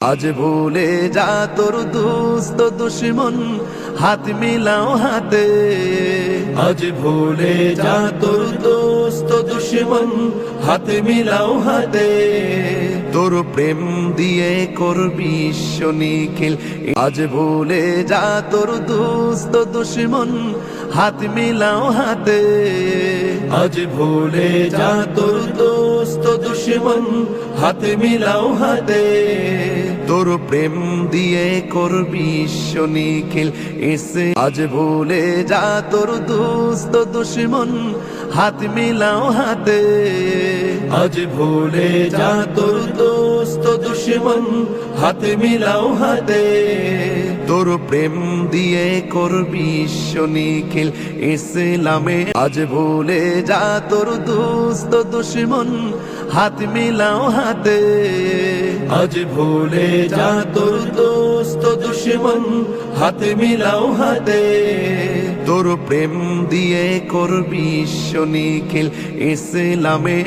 আজ ভুলে যা তোর দোস্ত দুশ্মন, হাত মিলাও হাতে। আজ ভুলে যা তোর দোস্ত দুশ্মন, হাত মিলাও হাতে। তোর প্রেম দিয়ে করবি বিশ্ব নিখিল। আজ ভুলে যা তোর দোস্ত দুশ্মন, হাত মিলাও হাতে। আজ ভুলে যা তোর দোস্ত দুশ্মন, হাত মিলাও হাতে। তোর প্রেম দিয়ে করবি বিশ্ব নিখিল। আজ ভুলে যা তোর দোস্ত দুশ্মন, হাত মিলাও হাতে। আজ ভুলে যা তোর দোস্ত দুশ্মন, হাত মিলাও হাতে। তোর প্রেম দিয়ে করবি বিশ্ব নিখিল ইসলামে। আজ ভুলে যা তোর দোস্ত দুশ্মন, হাত মিলাও হাতে। আজ ভুলে যা তোর দোস্ত দুশ্মন, হাত মিলাও হাতে। তোর প্রেম দিয়ে করবি বিশ্ব নিখিল ইসলামে।